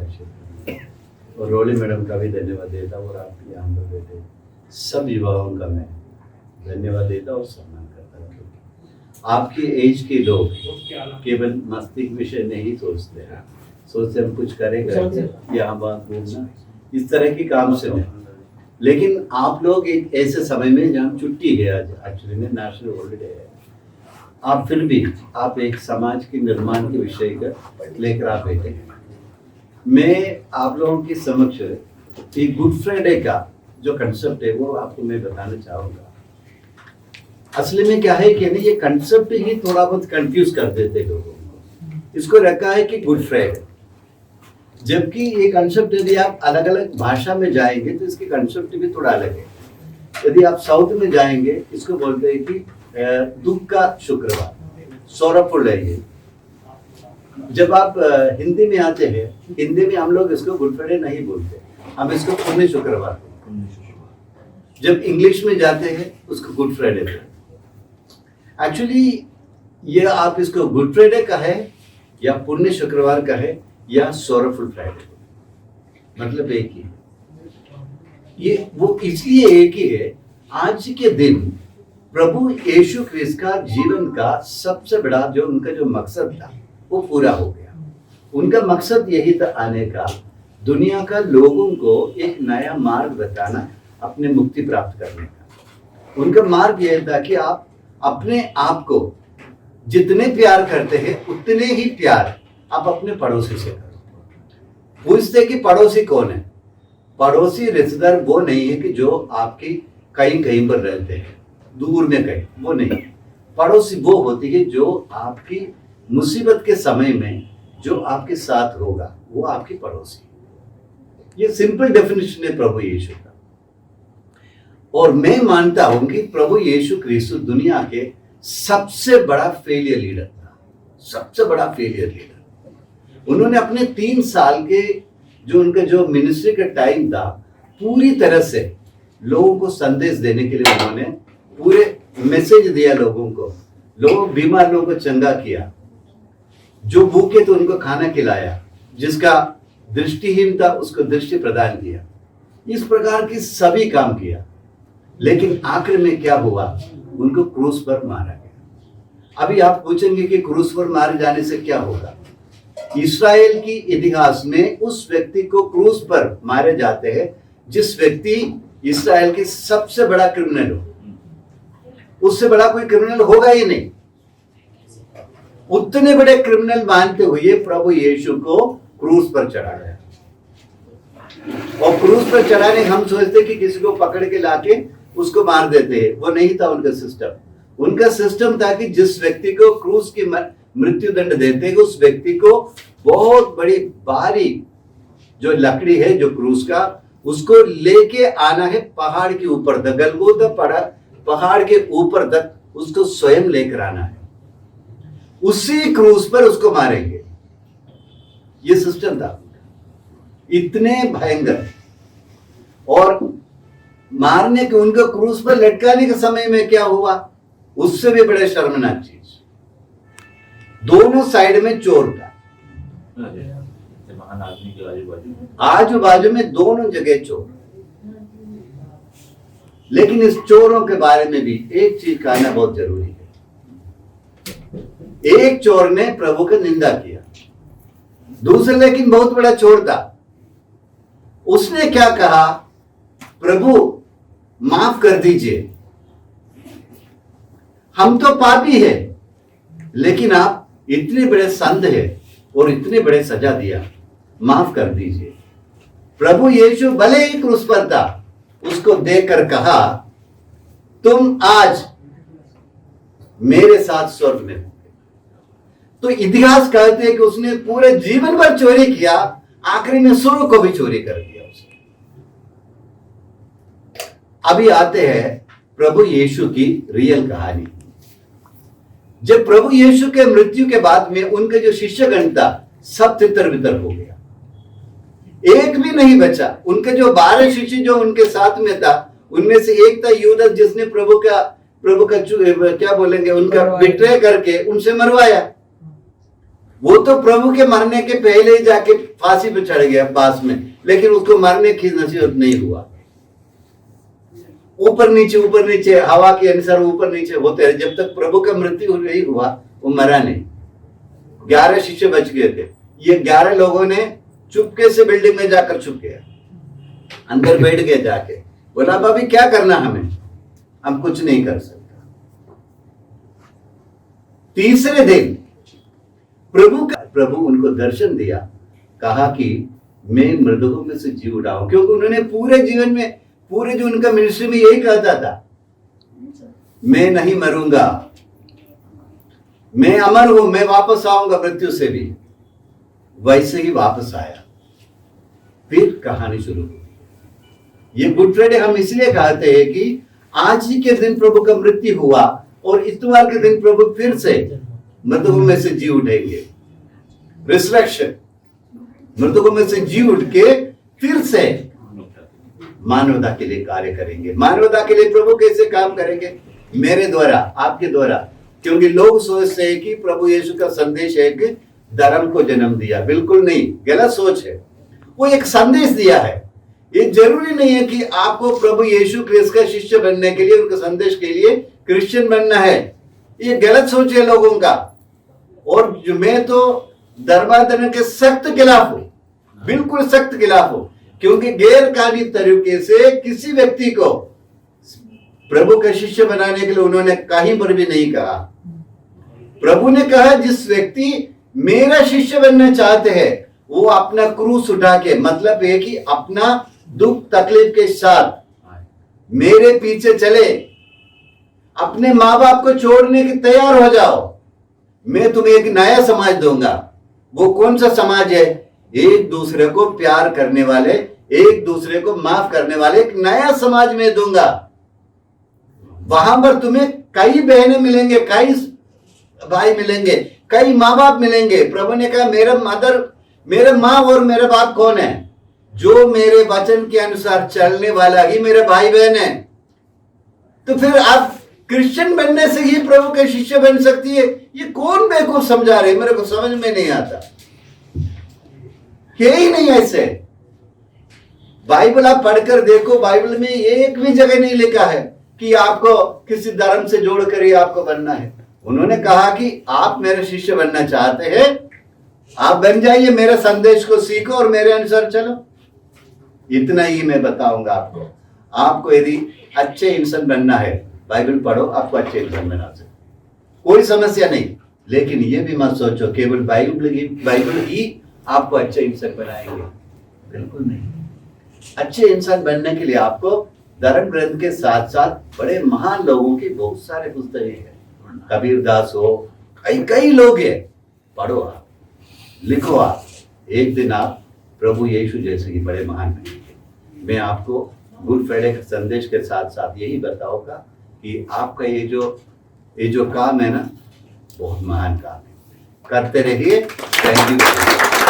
क्षेत्र में, और रोली मैडम का भी धन्यवाद देता हूँ, और आपके यहाँ पर बैठे सब युवाओं का मैं धन्यवाद देता और सम्मान करता हूँ, क्योंकि आपकी एज के लोग केवल मस्तिष्क विषय नहीं सोचते हैं, सोचते हम कुछ करेंगे यहाँ बात घूमना, इस तरह की काम से नहीं। लेकिन आप लोग एक ऐसे समय में जहाँ छुट्टी है, आज एक्चुअली में नेशनल हॉलीडे है, आप फिर भी आप एक समाज के निर्माण के विषय का लेकर आप बैठे हैं। मैं आप लोगों के समक्ष एक गुड फ्राइडे का जो कंसेप्ट है वो आपको मैं बताना चाहूँगा। असली में क्या है कि ये कंसेप्ट ही थोड़ा बहुत कंफ्यूज कर देते लोगों को। इसको रखा है कि गुड फ्राइडे, जबकि ये कंसेप्ट यदि आप अलग अलग भाषा में जाएंगे तो इसके कंसेप्ट भी थोड़ा अलग है। यदि आप साउथ में जाएंगे इसको बोलते हैं कि दुख का शुक्रवार, सौरफुल है ये। जब आप हिंदी में आते हैं, हिंदी में हम लोग इसको गुड फ्राइडे नहीं बोलते, हम इसको पुण्य शुक्रवार। जब इंग्लिश में जाते हैं उसको गुड फ्राइडे बोलते। एक्चुअली ये आप इसको गुड फ्राइडे का है या पुण्य शुक्रवार का है या सोरफुल फ्राइडे, मतलब एक ही। ये वो इसलिए एक ही है, आज के दिन प्रभु यीशु ख्रिस्त का जीवन का सबसे बड़ा जो उनका जो मकसद था वो पूरा हो गया। उनका मकसद यही था आने का, दुनिया का लोगों को एक नया मार्ग बताना, अपने मुक्ति प्राप्त करने का। उनका मार्ग यह था कि आप अपने आप को जितने प्यार करते हैं उतने ही प्यार आप अपने पड़ोसी से करो। पूछते कि पड़ोसी कौन है? पड़ोसी रिश्तेदार वो नहीं है कि जो आपकी कहीं कहीं पर रहते हैं, दूर में कहीं, वो नहीं। पड़ोसी वो होती है जो आपकी मुसीबत के समय में जो आपके साथ होगा, वो आपकी पड़ोसी। ये सिंपल डेफिनेशन है प्रभु यीशु का। और मैं मानता हूं कि प्रभु यीशु क्रिस्त दुनिया के सबसे बड़ा फेलियर लीडर था, सबसे बड़ा फेलियर लीडर। उन्होंने अपने 3 साल के जो उनका जो मिनिस्ट्री का टाइम था, पूरी तरह से लोगों को संदेश देने के लिए उन्होंने पूरे मैसेज दिया लोगों को। लोग बीमार लोगों को चंगा किया, जो भूखे तो उनको खाना खिलाया, जिसका दृष्टिहीन था उसको दृष्टि प्रदान किया। इस प्रकार की सभी काम किया। लेकिन आखिर में क्या हुआ? उनको क्रूस पर मारा गया। अभी आप पूछेंगे कि क्रूस पर मारे जाने से क्या होगा? इस्राएल की इतिहास में उस व्यक्ति को क्रूस पर मारे जाते हैं जिस व्यक्ति इस्राएल की सबसे बड़ा क्रिमिनल हो। उससे बड़ा कोई क्रिमिनल होगा ही नहीं। उतने बड़े क्रिमिनल मानते हुए प्रभु यीशु को क्रूस पर चढ़ा गया। और क्रूस पर चढ़ाने हम सोचते कि किसी को पकड़ के लाके उसको मार देते हैं, वो नहीं था उनका सिस्टम। उनका सिस्टम था कि जिस व्यक्ति को क्रूस की मृत्यु दंड देते हैं उस व्यक्ति को बहुत बड़ी भारी जो लकड़ी है जो क्रूस का, उसको लेके आना है पहाड़ के ऊपर तक, गलगोता पहाड़ के ऊपर तक उसको स्वयं लेकर आना है। उसी क्रूस पर उसको मारेंगे। ये सिस्टम था इतने भयंकर। और मारने के उनका क्रूस पर लटकाने के समय में क्या हुआ? उससे भी बड़े शर्मनाक चीज, दोनों साइड में चोर था, आजू बाजू में दोनों जगह चोर। लेकिन इस चोरों के बारे में भी एक चीज कहना बहुत जरूरी है। एक चोर ने प्रभु की निंदा किया, दूसरा लेकिन बहुत बड़ा चोर था, उसने क्या कहा? प्रभु माफ कर दीजिए, हम तो पापी हैं, लेकिन आप इतने बड़े संत हैं और इतने बड़े सजा दिया, माफ कर दीजिए। प्रभु यीशु भले ही क्रूस पर था, उसको देखकर कहा तुम आज मेरे साथ स्वर्ग में हो। तो इतिहास कहते हैं कि उसने पूरे जीवन भर चोरी किया, आखिरी में स्वर्ग को भी चोरी कर दिया उसने। अभी आते हैं प्रभु यीशु की रियल कहानी। जब प्रभु यीशु के मृत्यु के बाद में उनके जो शिष्यगण था सब तितर बितर हो गया, एक भी नहीं बचा। उनके जो 12 शिष्य जो उनके साथ में था, उनमें से एक था यूदस, जिसने प्रभु का क्या बोलेंगे, उनका बिट्रे करके उनसे मरवाया। वो तो प्रभु के मरने के पहले ही जाके फांसी पे चढ़ गया पास में, लेकिन उसको मरने की नसीहत नहीं हुआ। ऊपर नीचे हवा के अनुसार ऊपर नीचे होते रहे जब तक प्रभु का मृत्यु नहीं हुआ, वो मरा नहीं। 11 शिष्य बच गए थे। ये 11 लोगों ने चुपके से बिल्डिंग में जाकर छुप गया, अंदर बैठ गए जाके, बोला अब अभी क्या करना हमें, हम कुछ नहीं कर सकता। तीसरे दिन प्रभु उनको दर्शन दिया, कहा कि मैं मृतकों में से जी उठा हूं, क्योंकि उन्होंने पूरे जीवन में, पूरे जो उनका मिनिस्ट्री में यही कहता था, मैं नहीं मरूंगा, मैं अमर हूं, मैं वापस आऊंगा मृत्यु से भी। वैसे ही वापस आया। फिर कहानी शुरू हुई। ये गुड फ्राइडे हम इसलिए कहते हैं कि आज ही के दिन प्रभु का मृत्यु हुआ और इतवार के दिन प्रभु फिर से मृतकों में से जी उठेंगे। रिसरेक्शन, मृतकों में से जी उठ के फिर से मानवता के लिए कार्य करेंगे। मानवता के लिए प्रभु कैसे काम करेंगे? मेरे द्वारा, आपके द्वारा। क्योंकि लोग सोचते हैं कि प्रभु यीशु का संदेश है कि धर्म को जन्म दिया। बिल्कुल नहीं, गलत सोच है। वो एक संदेश दिया है। ये जरूरी नहीं है कि आपको प्रभु यीशु क्रिस्त का शिष्य बनने के लिए, उनके संदेश के लिए क्रिश्चियन बनना है। ये गलत सोच है लोगों का। और जो मैं तो धर्मांतरण के सख्त खिलाफ हूं, बिल्कुल सख्त खिलाफ हूं, क्योंकि गैर कानूनी तरीके से किसी व्यक्ति को प्रभु का शिष्य बनाने के लिए उन्होंने कहीं पर भी नहीं कहा। प्रभु ने कहा जिस व्यक्ति मेरा शिष्य बनना चाहते हैं वो अपना क्रूस उठा के, मतलब है कि अपना दुख तकलीफ के साथ मेरे पीछे चले, अपने माँ बाप को छोड़ने के तैयार हो जाओ। मैं तुम्हें एक नया समाज दूंगा। वो कौन सा समाज है? एक दूसरे को प्यार करने वाले, एक दूसरे को माफ करने वाले एक नया समाज में दूंगा। वहां पर तुम्हें कई बहनें मिलेंगे, कई भाई मिलेंगे, कई माँ बाप मिलेंगे। प्रभु ने कहा मेरा माँ और मेरा बाप कौन है? जो मेरे वचन के अनुसार चलने वाला ही मेरे भाई बहन है। तो फिर आप क्रिश्चियन बनने से ही प्रभु के शिष्य बन सकती है? ये कौन बेवकूफ समझा रहे? मेरे को समझ में नहीं आता। है ही नहीं ऐसे। बाइबल आप पढ़कर देखो, बाइबल में एक भी जगह नहीं लिखा है कि आपको किसी धर्म से जोड़कर ही आपको बनना है। उन्होंने कहा कि आप मेरे शिष्य बनना चाहते हैं, आप बन जाइए, मेरे संदेश को सीखो और मेरे अनुसार चलो। इतना ही मैं बताऊंगा आपको। आपको यदि अच्छे इंसान बनना है, बाइबल पढ़ो, आपको अच्छे इंसान बना सकते, कोई समस्या नहीं। लेकिन ये भी मत सोचो केवल बाइबल ही आपको अच्छे इंसान बनाएंगे, बिल्कुल नहीं। अच्छे इंसान बनने के लिए आपको धर्म ग्रंथ के साथ साथ बड़े महान लोगों की बहुत सारे पुस्तकें हैं। कबीरदास हो, कई लोग हैं। पढ़ो आप, लिखो आप, एक दिन आप प्रभु यीशु जैसे ही बड़े महान बनेंगे। मैं आपको गुड फ्राइडे के संदेश के साथ साथ यही बताऊंगा कि आपका ये जो काम है ना, बहुत महान काम है। करते रहिए। Thank you.